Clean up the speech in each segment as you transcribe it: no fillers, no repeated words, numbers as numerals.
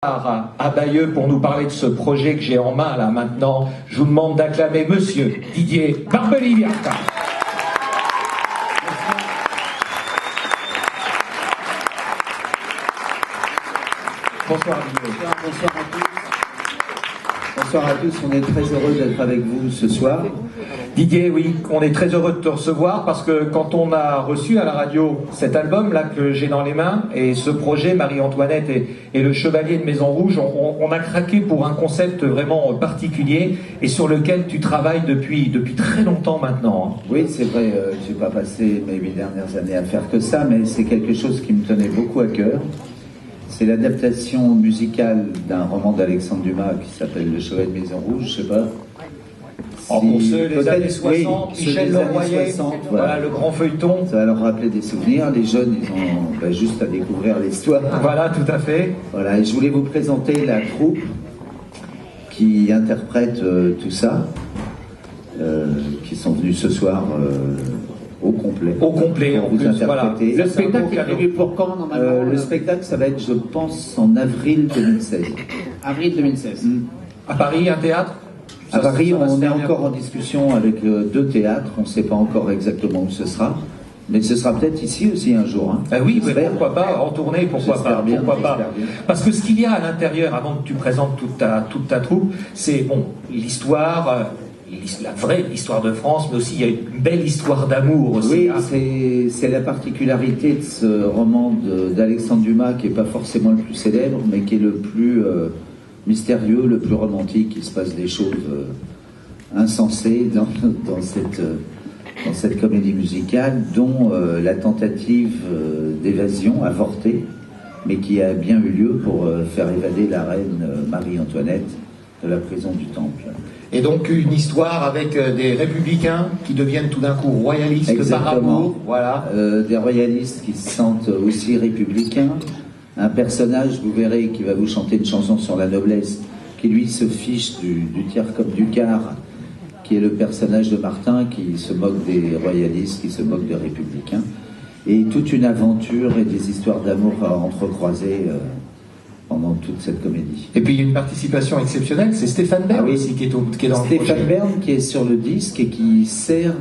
À Bayeux pour nous parler de ce projet que j'ai en main là maintenant. Je vous demande d'acclamer Monsieur Didier Barbelivierta. Bonsoir Didier. Bonsoir à tous. Bonsoir à tous, on est très heureux d'être avec vous ce soir. Didier, oui, on est très heureux de te recevoir parce que quand on a reçu à la radio cet album-là que j'ai dans les mains et ce projet, Marie-Antoinette et le Chevalier de Maison Rouge, on a craqué pour un concept vraiment particulier et sur lequel tu travailles depuis très longtemps maintenant. Oui, c'est vrai, j'ai pas passé mes 8 dernières années à faire que ça, mais c'est quelque chose qui me tenait beaucoup à cœur. C'est l'adaptation musicale d'un roman d'Alexandre Dumas qui s'appelle Le Chevalier de Maison Rouge, je sais pas. Pour ceux des années 60, oui, Michel Leroyer, voilà le grand feuilleton. Ça va leur rappeler des souvenirs. Les jeunes, ils ont juste à découvrir l'histoire. Voilà, tout à fait. Voilà, et je voulais vous présenter la troupe qui interprète tout ça, qui sont venus ce soir au complet. Au complet, en plus, voilà. Le spectacle est prévu pour quand, normalement le spectacle, ça va être, je pense, en avril 2016. Avril 2016. À Paris, un théâtre? À Paris, on est encore en discussion avec 2 théâtres. On ne sait pas encore exactement où ce sera. Mais ce sera peut-être ici aussi un jour. Hein. Oui, mais pourquoi pas, en tournée, pourquoi pas, bien, pourquoi pas. Bien. Parce que ce qu'il y a à l'intérieur, avant que tu présentes toute ta troupe, c'est bon, l'histoire, la vraie histoire de France, mais aussi il y a une belle histoire d'amour aussi. Oui, hein. c'est la particularité de ce roman d'Alexandre Dumas, qui n'est pas forcément le plus célèbre, mais qui est le plus mystérieux, le plus romantique. Il se passe des choses insensées dans cette comédie musicale, dont la tentative d'évasion avortée, mais qui a bien eu lieu pour faire évader la reine Marie-Antoinette de la prison du Temple. Et donc une histoire avec des républicains qui deviennent tout d'un coup royalistes. Exactement. Par amour, voilà. Des royalistes qui se sentent aussi républicains. Un personnage, vous verrez, qui va vous chanter une chanson sur la noblesse, qui lui se fiche du tiers comme du quart, qui est le personnage de Martin, qui se moque des royalistes, qui se moque des républicains. Et toute une aventure et des histoires d'amour à entrecroiser pendant toute cette comédie. Et puis il y a une participation exceptionnelle, c'est Stéphane Bern aussi qui est dans le projet. Stéphane Bern qui est sur le disque et qui sert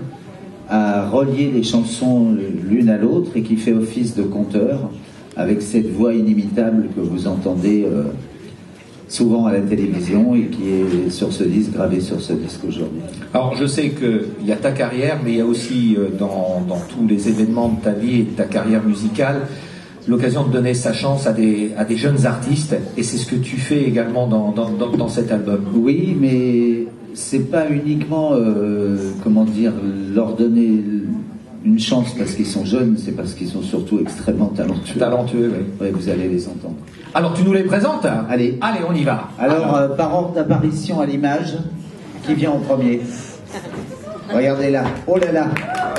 à relier les chansons l'une à l'autre et qui fait office de conteur avec cette voix inimitable que vous entendez souvent à la télévision et qui est sur ce disque, gravé sur ce disque aujourd'hui. Alors je sais qu'il y a ta carrière, mais il y a aussi dans tous les événements de ta vie et de ta carrière musicale, l'occasion de donner sa chance à des jeunes artistes, et c'est ce que tu fais également dans cet album. Oui, mais c'est pas uniquement, comment dire, leur donner une chance parce qu'ils sont jeunes, c'est parce qu'ils sont surtout extrêmement talentueux. Talentueux, oui. Oui, vous allez les entendre. Alors tu nous les présentes? Allez, on y va. Alors, par ordre d'apparition à l'image, qui vient en premier? Regardez là, oh là là,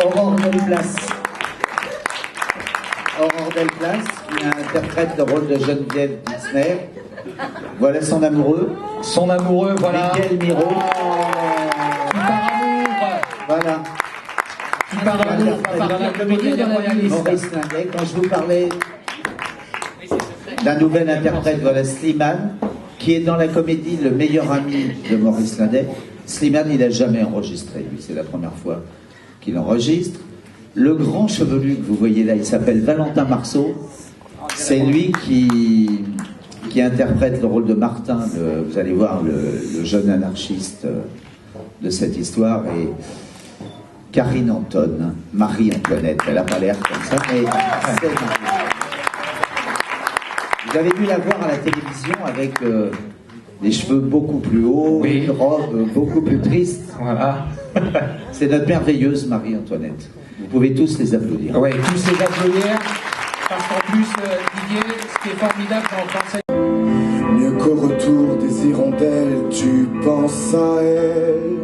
Aurore Delplace. Aurore Delplace, qui interprète le rôle de Geneviève Disney. Voilà son amoureux. Son amoureux, voilà. Miguel Miro. Voilà. Qui parle d'amour, dans la comédie des royalistes. Maurice Lindet, quand je vous parlais d'un nouvel interprète, voilà Slimane, qui est dans la comédie le meilleur ami de Maurice Lindet. Slimane, il n'a jamais enregistré, lui, c'est la première fois qu'il enregistre. Le grand chevelu que vous voyez là, il s'appelle Valentin Marceau. C'est lui qui interprète le rôle de Martin, vous allez voir, le jeune anarchiste de cette histoire. Et Karine Anton, Marie-Antoinette, elle n'a pas l'air comme ça, mais c'est Marie. Vous avez dû la voir à la télévision avec des cheveux beaucoup plus hauts, oui. Une robe beaucoup plus triste. Voilà. C'est notre merveilleuse Marie-Antoinette. Vous pouvez tous les applaudir. Oui, tous les applaudir, parce qu'en plus, Didier, ce qui est formidable dans français... Mieux qu'au retour des hirondelles, tu penses à elle.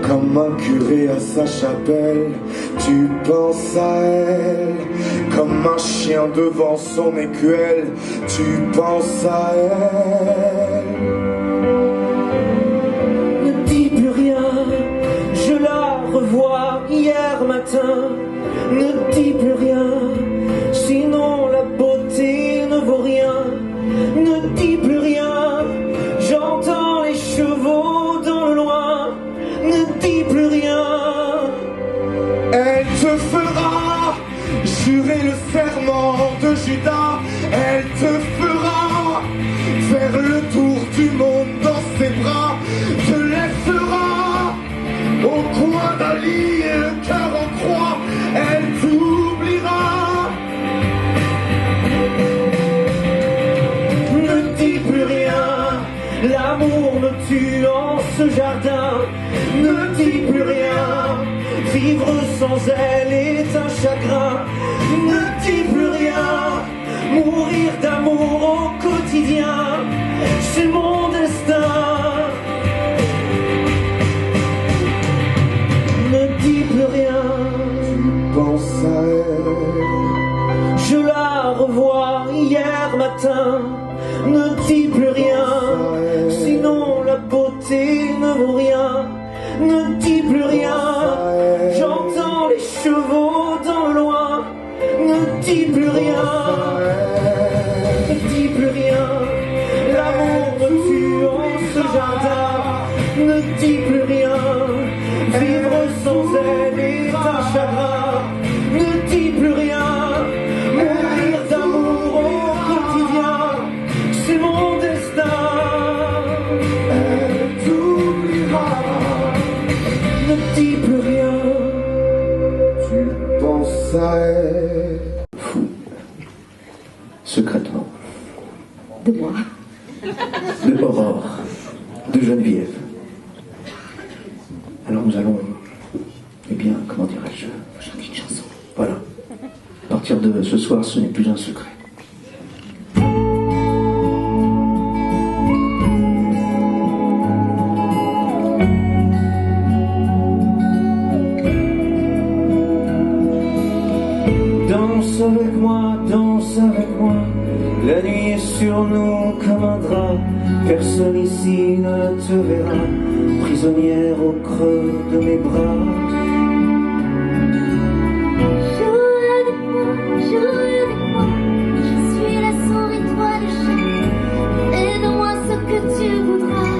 Comme un curé à sa chapelle, tu penses à elle. Comme un chien devant son écuelle, tu penses à elle. Ne dis plus rien, je la revois hier matin. Ne dis plus rien, sinon la beauté ne vaut rien. Ne dis plus rien. L'amour me tue en ce jardin. Ne dis plus rien. Vivre sans elle est un chagrin. Ne dis plus rien. Mourir d'amour au quotidien, c'est mon destin. Ne dis plus rien. Tu penses à elle. Je la revois hier matin. Ne dis plus rien, sinon la beauté ne vaut rien. Ne dis plus rien. J'entends les chevaux dans le loin. Ne dis plus rien. Ne dis plus rien. L'amour me tue en ce jardin. Ne dis plus rien. Vivre sans elle est un chagrin. Ne dis plus rien. Mourir d'amour au quotidien, c'est mon destin. Elle t'oubliera. Ne dis plus rien. Tu penses à elle. Fou. Secrètement. De moi. De Aurore. De Geneviève. Alors nous allons, eh bien, comment dirais-je, chanter une chanson. Voilà. À partir de ce soir, ce n'est plus un secret. Danse avec moi, danse avec moi. La nuit est sur nous comme un drap. Personne ici ne te verra. Prisonnière au creux de mes bras. Joue avec moi, je suis la souris, toi le chat. Fais-de-moi ce que tu voudras,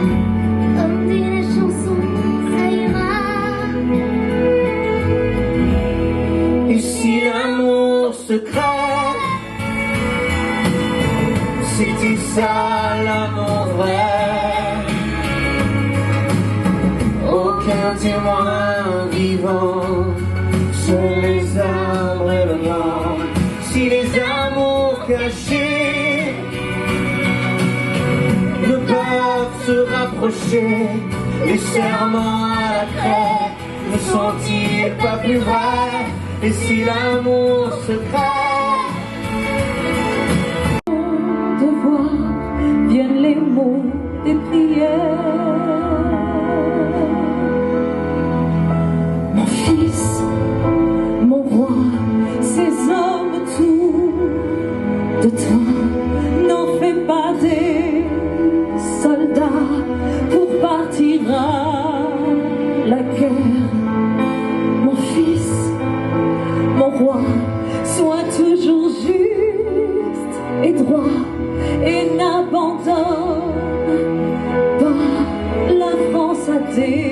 comme dit la chanson, ça ira. Et si l'amour secret, c'était ça l'amour vrai. Aucun témoin vivant, seuls les arbres et le vent. Si les amours cachés ne peuvent se rapprocher, les serments à la craie ne sont-ils pas plus vrais? Et si l'amour secret, De voir viennent les mots des prières. Mon fils, mon roi, ces hommes tout de toi, n'en fais pas des soldats pour partir à la guerre. Mon fils, mon roi, sois toujours juste et droit et n'abandonne pas la France à tes